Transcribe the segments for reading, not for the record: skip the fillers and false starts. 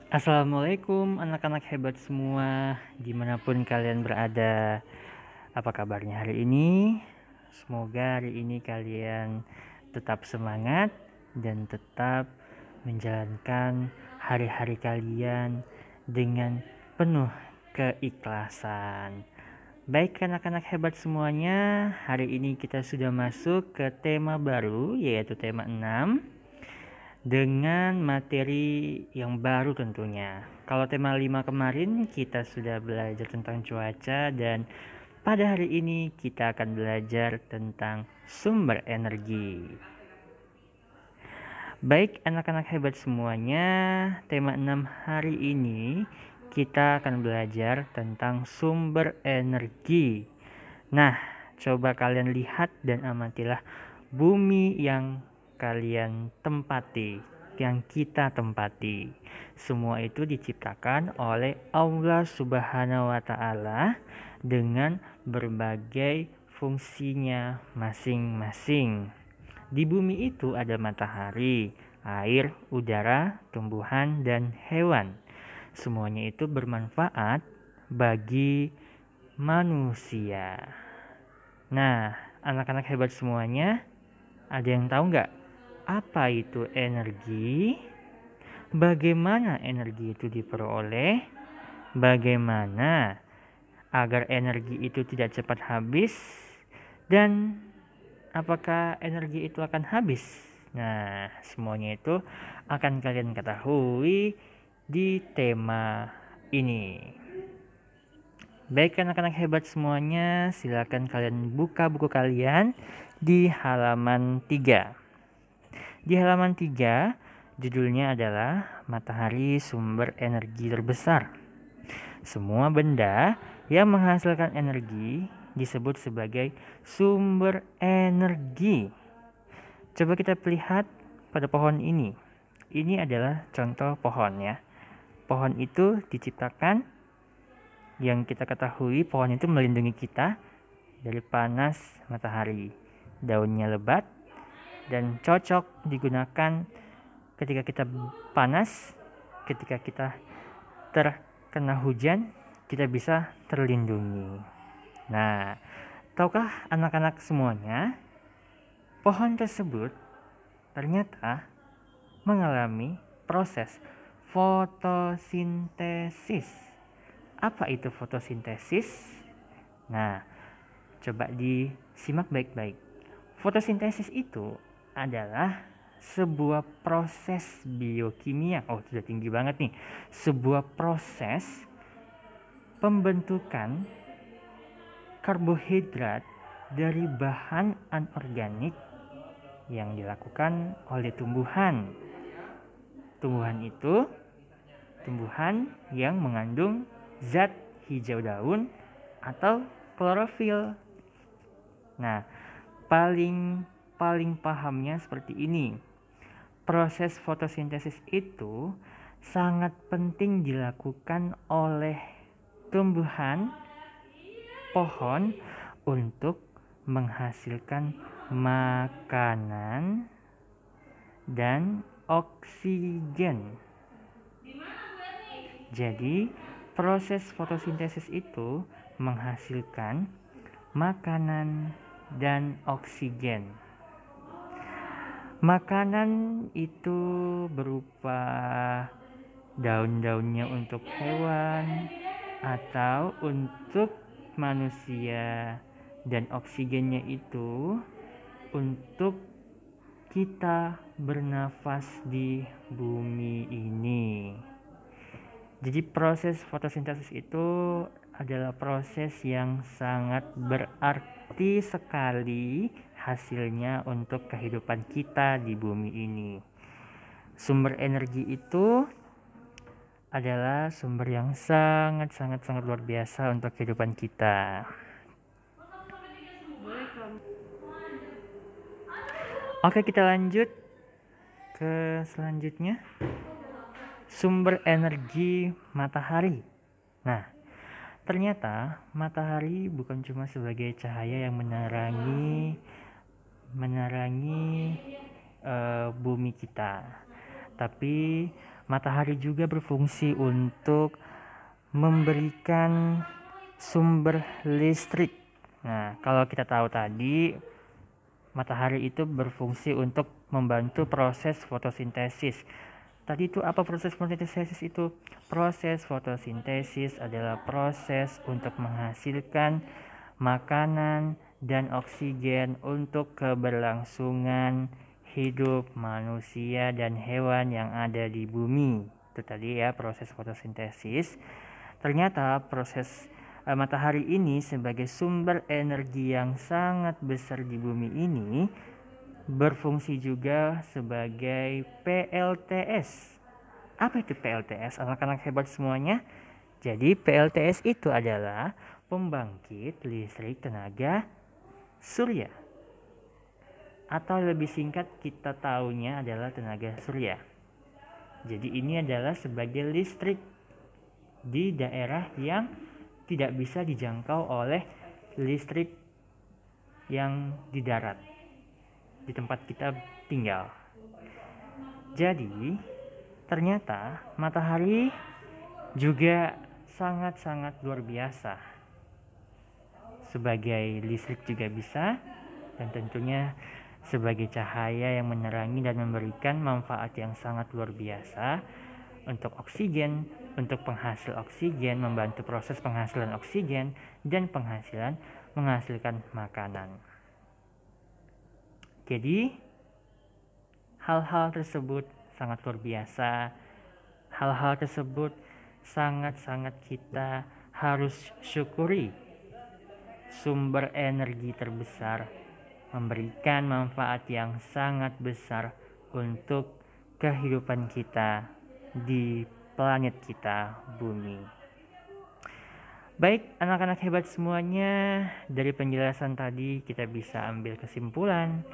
Assalamualaikum anak-anak hebat semua, dimanapun kalian berada. Apa kabarnya hari ini? Semoga hari ini kalian tetap semangat dan tetap menjalankan hari-hari kalian dengan penuh keikhlasan. Baik anak-anak hebat semuanya, hari ini kita sudah masuk ke tema baru, yaitu tema 6 dengan materi yang baru tentunya. Kalau tema 5 kemarin kita sudah belajar tentang cuaca, dan pada hari ini kita akan belajar tentang sumber energi. Baik anak-anak hebat semuanya, tema 6 hari ini kita akan belajar tentang sumber energi. Nah, coba kalian lihat dan amatilah bumi yang kalian tempati, yang kita tempati. Semua itu diciptakan oleh Allah Subhanahu wa Ta'ala dengan berbagai fungsinya masing-masing. Di bumi itu ada matahari, air, udara, tumbuhan, dan hewan. Semuanya itu bermanfaat bagi manusia. Nah, anak-anak hebat semuanya, ada yang tahu nggak apa itu energi? Bagaimana energi itu diperoleh? Bagaimana agar energi itu tidak cepat habis? Dan apakah energi itu akan habis? Nah, semuanya itu akan kalian ketahui di tema ini. Baik anak-anak hebat semuanya, silakan kalian buka buku kalian di halaman 3. Di halaman 3, judulnya adalah Matahari Sumber Energi Terbesar. Semua benda yang menghasilkan energi disebut sebagai sumber energi. Coba kita lihat pada pohon ini. Ini adalah contoh pohon ya. Pohon itu diciptakan, yang kita ketahui pohon itu melindungi kita dari panas matahari. Daunnya lebat dan cocok digunakan ketika kita panas, ketika kita terkena hujan, kita bisa terlindungi. Nah, tahukah anak-anak semuanya, pohon tersebut ternyata mengalami proses fotosintesis. Apa itu fotosintesis? Nah, coba disimak baik-baik. Fotosintesis itu adalah sebuah proses biokimia. Oh, sudah tinggi banget nih. Sebuah proses pembentukan karbohidrat dari bahan anorganik yang dilakukan oleh tumbuhan. Tumbuhan itu tumbuhan yang mengandung zat hijau daun atau klorofil. Nah, paling pahamnya seperti ini. Proses fotosintesis itu sangat penting dilakukan oleh tumbuhan, pohon untuk menghasilkan makanan dan oksigen. Jadi, proses fotosintesis itu menghasilkan makanan dan oksigen. Makanan itu berupa daun-daunnya untuk hewan atau untuk manusia, dan oksigennya itu untuk kita bernafas di bumi ini. Jadi proses fotosintesis itu adalah proses yang sangat berarti sekali hasilnya untuk kehidupan kita di bumi ini. Sumber energi itu adalah sumber yang sangat luar biasa untuk kehidupan kita. Oke, kita lanjut ke selanjutnya. Sumber energi matahari. Nah, ternyata matahari bukan cuma sebagai cahaya yang menerangi bumi kita, tapi matahari juga berfungsi untuk memberikan sumber listrik. Nah, kalau kita tahu tadi, matahari itu berfungsi untuk membantu proses fotosintesis. Tadi itu apa proses fotosintesis itu? Proses fotosintesis adalah proses untuk menghasilkan makanan dan oksigen untuk keberlangsungan hidup manusia dan hewan yang ada di bumi. Itu tadi ya proses fotosintesis. Ternyata proses matahari ini sebagai sumber energi yang sangat besar di bumi ini berfungsi juga sebagai PLTS. Apa itu PLTS? Anak-anak hebat semuanya. Jadi PLTS itu adalah pembangkit listrik tenaga surya. Atau lebih singkat kita taunya adalah tenaga surya. Jadi ini adalah sebagai listrik di daerah yang tidak bisa dijangkau oleh listrik yang di darat, di tempat kita tinggal. Jadi ternyata matahari juga sangat-sangat luar biasa. Sebagai listrik juga bisa, dan tentunya sebagai cahaya yang menerangi dan memberikan manfaat yang sangat luar biasa untuk oksigen, untuk penghasil oksigen, membantu proses penghasilan oksigen dan menghasilkan makanan. Jadi hal-hal tersebut sangat luar biasa. Hal-hal tersebut sangat-sangat kita harus syukuri. Sumber energi terbesar memberikan manfaat yang sangat besar untuk kehidupan kita di planet kita, bumi. Baik, anak-anak hebat semuanya, dari penjelasan tadi kita bisa ambil kesimpulan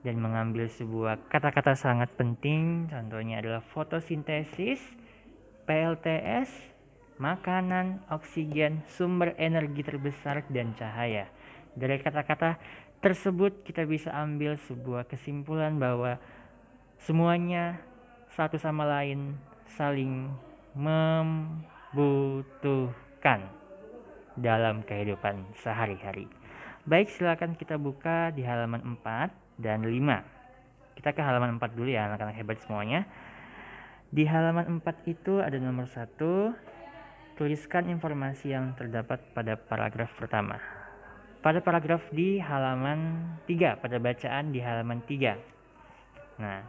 dan mengambil sebuah kata-kata sangat penting. Contohnya adalah fotosintesis, PLTS, makanan, oksigen, sumber energi terbesar, dan cahaya. Dari kata-kata tersebut kita bisa ambil sebuah kesimpulan bahwa semuanya satu sama lain saling membutuhkan dalam kehidupan sehari-hari. Baik, silakan kita buka di halaman 4 dan 5. Kita ke halaman 4 dulu ya anak-anak hebat semuanya. Di halaman 4 itu ada nomor 1, tuliskan informasi yang terdapat pada paragraf pertama. Pada paragraf di halaman 3, pada bacaan di halaman 3. Nah,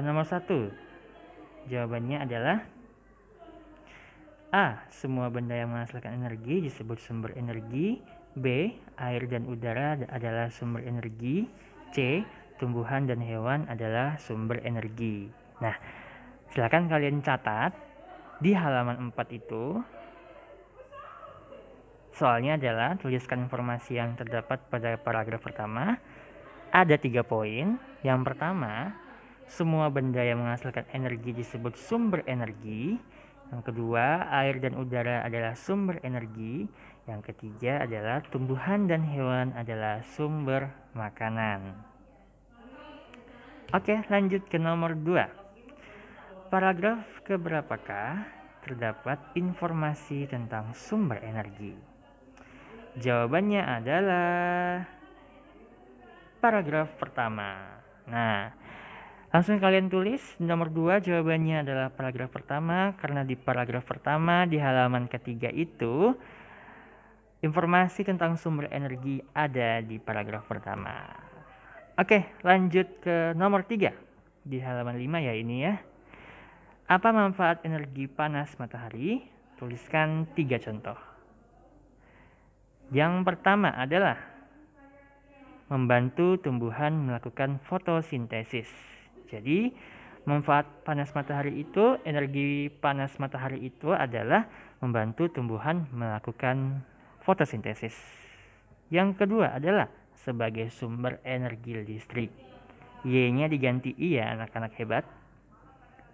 nomor 1, jawabannya adalah A. Semua benda yang menghasilkan energi disebut sumber energi. B. Air dan udara adalah sumber energi. C. Tumbuhan dan hewan adalah sumber energi. Nah, silakan kalian catat di halaman 4 itu. Soalnya adalah tuliskan informasi yang terdapat pada paragraf pertama. Ada 3 poin. Yang pertama, semua benda yang menghasilkan energi disebut sumber energi. Yang kedua, air dan udara adalah sumber energi. Yang ketiga adalah tumbuhan dan hewan adalah sumber makanan. Oke, lanjut ke nomor 2. Paragraf keberapakah terdapat informasi tentang sumber energi? Jawabannya adalah paragraf pertama. Nah, langsung kalian tulis nomor 2, jawabannya adalah paragraf pertama, karena di paragraf pertama di halaman ketiga itu informasi tentang sumber energi ada di paragraf pertama. Oke, lanjut ke nomor 3 di halaman 5 ya ini ya. Apa manfaat energi panas matahari? Tuliskan 3 contoh. Yang pertama adalah membantu tumbuhan melakukan fotosintesis. Jadi, manfaat panas matahari itu, energi panas matahari itu adalah membantu tumbuhan melakukan fotosintesis. Yang kedua adalah sebagai sumber energi listrik. Y-nya diganti I ya anak-anak hebat.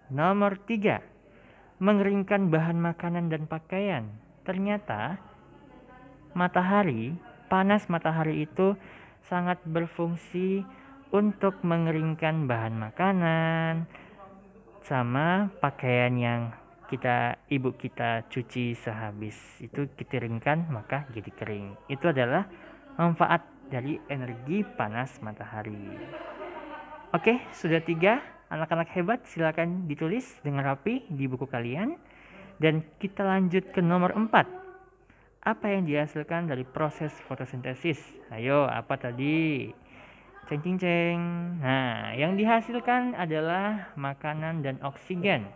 Nomor 3, mengeringkan bahan makanan dan pakaian. Ternyata matahari, panas matahari itu sangat berfungsi untuk mengeringkan bahan makanan sama pakaian yang ibu kita cuci sehabis itu dikeringkan maka jadi kering. Itu adalah manfaat dari energi panas matahari. Oke, sudah 3. Anak-anak hebat, silakan ditulis dengan rapi di buku kalian. Dan kita lanjut ke nomor 4. Apa yang dihasilkan dari proses fotosintesis? Ayo, apa tadi? Ceng. Nah, yang dihasilkan adalah makanan dan oksigen.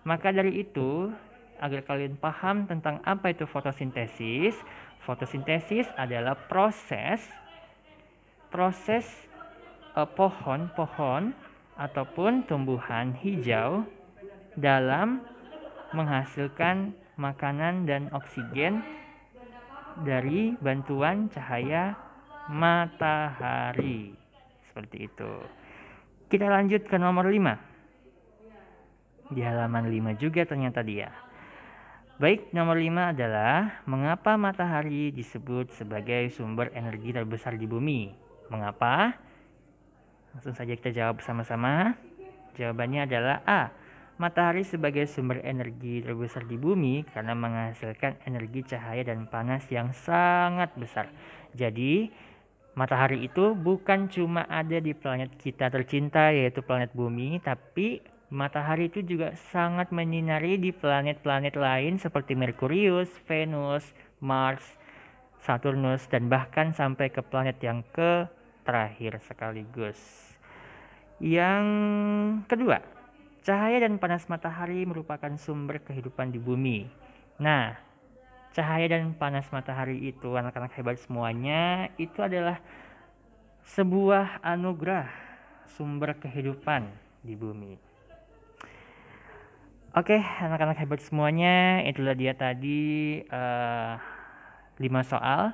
Maka dari itu, agar kalian paham tentang apa itu fotosintesis, fotosintesis adalah proses pohon ataupun tumbuhan hijau dalam menghasilkan makanan dan oksigen dari bantuan cahaya matahari. Seperti itu. Kita lanjut ke nomor 5. Di halaman 5 juga ternyata dia. Baik, nomor 5 adalah mengapa matahari disebut sebagai sumber energi terbesar di bumi. Mengapa? Langsung saja kita jawab bersama-sama. Jawabannya adalah A. Matahari sebagai sumber energi terbesar di bumi karena menghasilkan energi cahaya dan panas yang sangat besar. Jadi, matahari itu bukan cuma ada di planet kita tercinta yaitu planet bumi, tapi matahari itu juga sangat menyinari di planet-planet lain seperti Merkurius, Venus, Mars, Saturnus, dan bahkan sampai ke planet yang terakhir sekaligus. Yang kedua, cahaya dan panas matahari merupakan sumber kehidupan di bumi. Nah, cahaya dan panas matahari itu, anak-anak hebat semuanya, itu adalah sebuah anugerah sumber kehidupan di bumi. Oke, anak-anak hebat semuanya, itulah dia tadi 5 soal.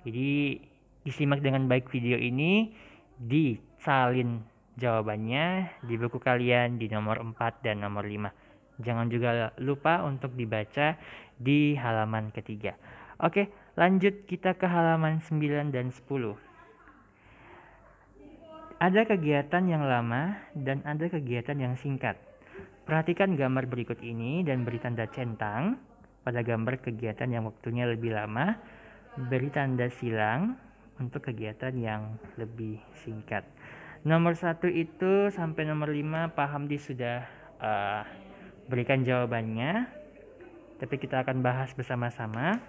Jadi disimak dengan baik video ini, disalin jawabannya di buku kalian di nomor 4 dan nomor 5. Jangan juga lupa untuk dibaca di halaman ketiga. Oke, lanjut kita ke halaman 9 dan 10. Ada kegiatan yang lama dan ada kegiatan yang singkat. Perhatikan gambar berikut ini dan beri tanda centang pada gambar kegiatan yang waktunya lebih lama, beri tanda silang untuk kegiatan yang lebih singkat. Nomor 1 itu sampai nomor 5 Pak Hamdi sudah berikan jawabannya, tapi kita akan bahas bersama-sama.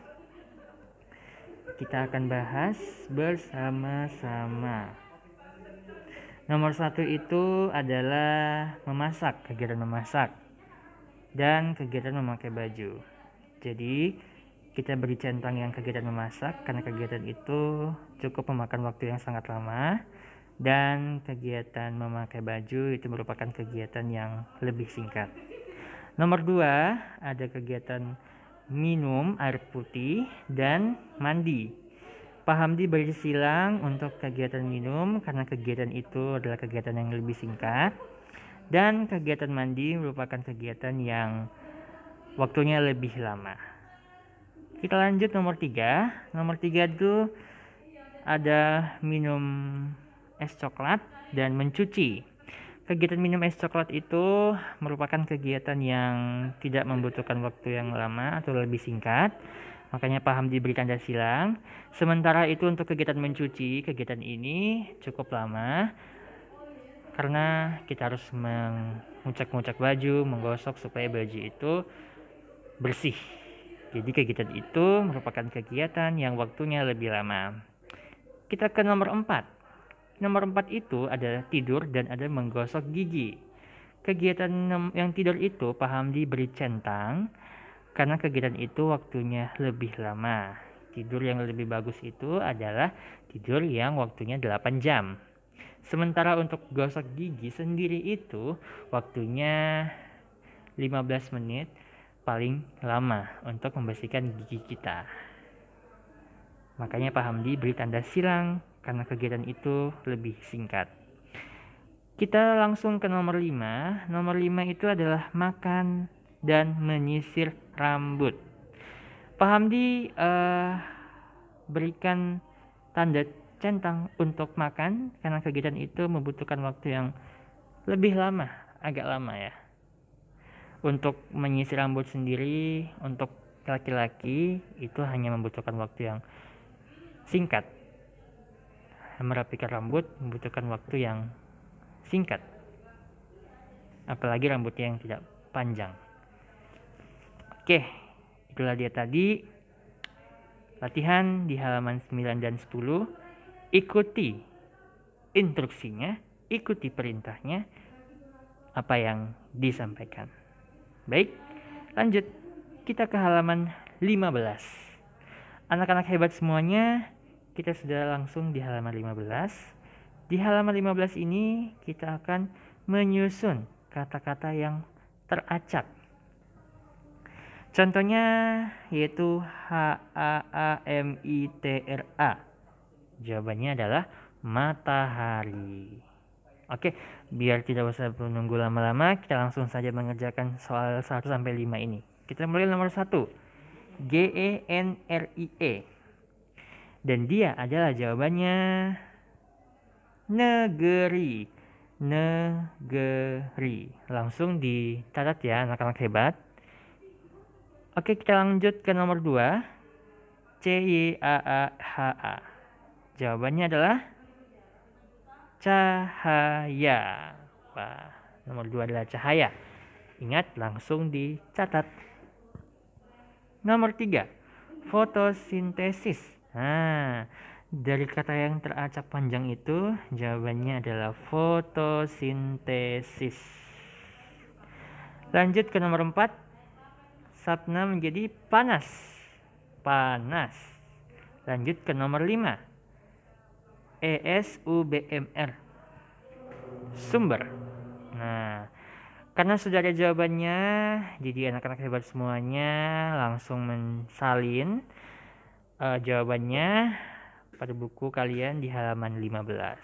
Nomor 1 itu adalah memasak, kegiatan memasak, dan kegiatan memakai baju. Jadi kita beri centang yang kegiatan memasak karena kegiatan itu cukup memakan waktu yang sangat lama, dan kegiatan memakai baju itu merupakan kegiatan yang lebih singkat. Nomor 2 ada kegiatan minum air putih dan mandi. Pak Hamdi beri silang untuk kegiatan minum karena kegiatan itu adalah kegiatan yang lebih singkat, dan kegiatan mandi merupakan kegiatan yang waktunya lebih lama. Kita lanjut nomor 3. Nomor 3 itu ada minum es coklat dan mencuci. Kegiatan minum es coklat itu merupakan kegiatan yang tidak membutuhkan waktu yang lama atau lebih singkat. Makanya Pak Hamdi beri tanda silang. Sementara itu untuk kegiatan mencuci, kegiatan ini cukup lama karena kita harus mengucak-ngucak baju, menggosok supaya baju itu bersih. Jadi kegiatan itu merupakan kegiatan yang waktunya lebih lama. Kita ke nomor 4. Nomor 4 itu ada tidur dan ada menggosok gigi. Kegiatan yang tidur itu Pak Hamdi beri centang karena kegiatan itu waktunya lebih lama. Tidur yang lebih bagus itu adalah tidur yang waktunya 8 jam. Sementara untuk gosok gigi sendiri itu waktunya 15 menit paling lama untuk membersihkan gigi kita. Makanya Pak Hamdi beri tanda silang karena kegiatan itu lebih singkat. Kita langsung ke nomor 5. Nomor 5 itu adalah makan dan menyisir rambut. Pak Hamdi berikan tanda centang untuk makan, karena kegiatan itu membutuhkan waktu yang lebih lama, agak lama ya. Untuk menyisir rambut sendiri untuk laki-laki itu hanya membutuhkan waktu yang singkat. Merapikan rambut membutuhkan waktu yang singkat, apalagi rambutnya yang tidak panjang. Oke, itulah dia tadi latihan di halaman 9 dan 10. Ikuti instruksinya, ikuti perintahnya, apa yang disampaikan. Baik, lanjut kita ke halaman 15. Anak-anak hebat semuanya, kita sudah langsung di halaman 15. Di halaman 15 ini kita akan menyusun kata-kata yang teracak. Contohnya yaitu HAAMITRA. Jawabannya adalah matahari. Oke, biar tidak usah menunggu lama-lama, kita langsung saja mengerjakan soal 1-5 ini. Kita mulai nomor 1. GENRIE. Dan dia adalah jawabannya negeri. Negeri. Langsung dicatat ya anak-anak hebat. Oke, kita lanjut ke nomor 2. CYAAHA. Jawabannya adalah cahaya. Wah, nomor 2 adalah cahaya. Ingat, langsung dicatat. Nomor 3, fotosintesis. Nah, dari kata yang teracak panjang itu, jawabannya adalah fotosintesis. Lanjut ke nomor 4, Sapna menjadi panas. Panas. Lanjut ke nomor 5, ESUBMR. Sumber. Nah, karena sudah ada jawabannya, jadi anak-anak hebat semuanya langsung mensalin jawabannya pada buku kalian di halaman 15.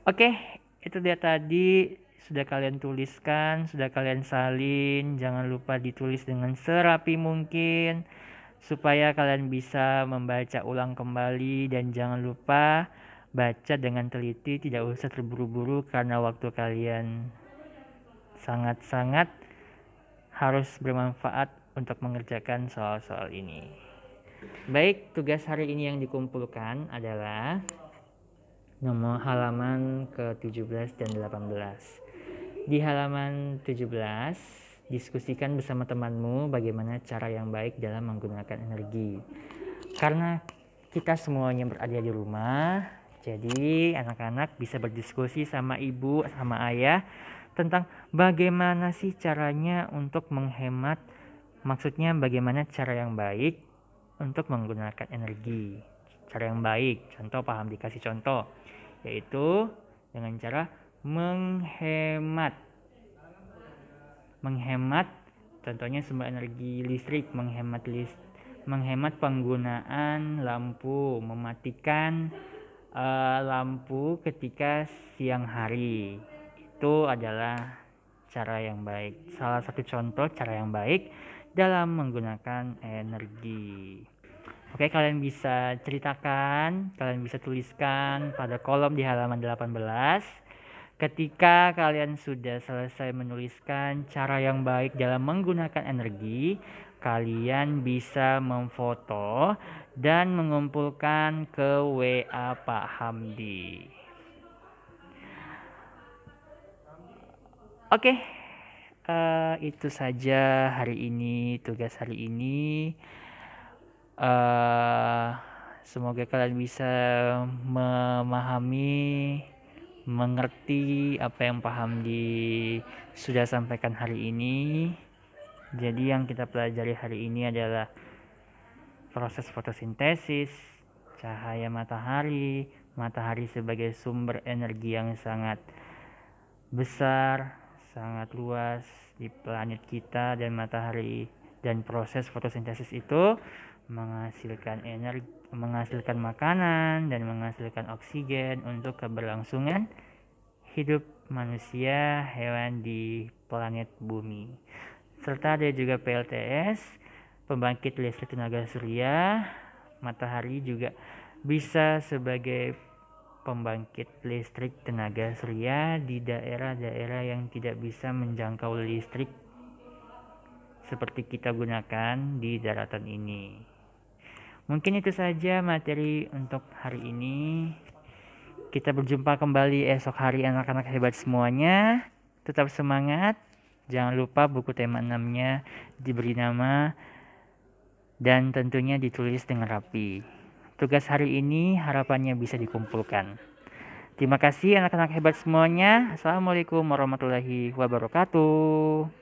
Oke, itu dia tadi sudah kalian tuliskan, sudah kalian salin. Jangan lupa ditulis dengan serapi mungkin supaya kalian bisa membaca ulang kembali, dan jangan lupa baca dengan teliti, tidak usah terburu-buru karena waktu kalian sangat-sangat harus bermanfaat untuk mengerjakan soal-soal ini. Baik, tugas hari ini yang dikumpulkan adalah nomor halaman ke-17 dan 18. Di halaman 17, diskusikan bersama temanmu bagaimana cara yang baik dalam menggunakan energi. Karena kita semuanya berada di rumah, jadi anak-anak bisa berdiskusi sama ibu, sama ayah tentang bagaimana sih caranya untuk menghemat, maksudnya bagaimana cara yang baik untuk menggunakan energi. Cara yang baik, contoh paham, dikasih contoh, yaitu dengan cara menghemat. Menghemat, contohnya sumber energi listrik, menghemat penggunaan lampu, mematikan lampu ketika siang hari. Itu adalah cara yang baik. Salah satu contoh cara yang baik dalam menggunakan energi. Oke, kalian bisa ceritakan, kalian bisa tuliskan pada kolom di halaman 18. Ketika kalian sudah selesai menuliskan cara yang baik dalam menggunakan energi, kalian bisa memfoto dan mengumpulkan ke WA Pak Hamdi. Oke, itu saja hari ini, tugas hari ini. Semoga kalian bisa memahami, mengerti apa yang Pak Hamdi sudah sampaikan hari ini. Jadi yang kita pelajari hari ini adalah proses fotosintesis, cahaya matahari, matahari sebagai sumber energi yang sangat besar, sangat luas di planet kita, dan matahari dan proses fotosintesis itu menghasilkan energi, menghasilkan makanan dan menghasilkan oksigen untuk keberlangsungan hidup manusia, hewan di planet bumi. Serta ada juga PLTS, pembangkit listrik tenaga surya. Matahari juga bisa sebagai pembangkit listrik tenaga surya di daerah-daerah yang tidak bisa menjangkau listrik seperti kita gunakan di daratan ini. Mungkin itu saja materi untuk hari ini. Kita berjumpa kembali esok hari anak-anak hebat semuanya. Tetap semangat. Jangan lupa buku tema 6-nya diberi nama dan tentunya ditulis dengan rapi. Tugas hari ini harapannya bisa dikumpulkan. Terima kasih anak-anak hebat semuanya. Assalamualaikum warahmatullahi wabarakatuh.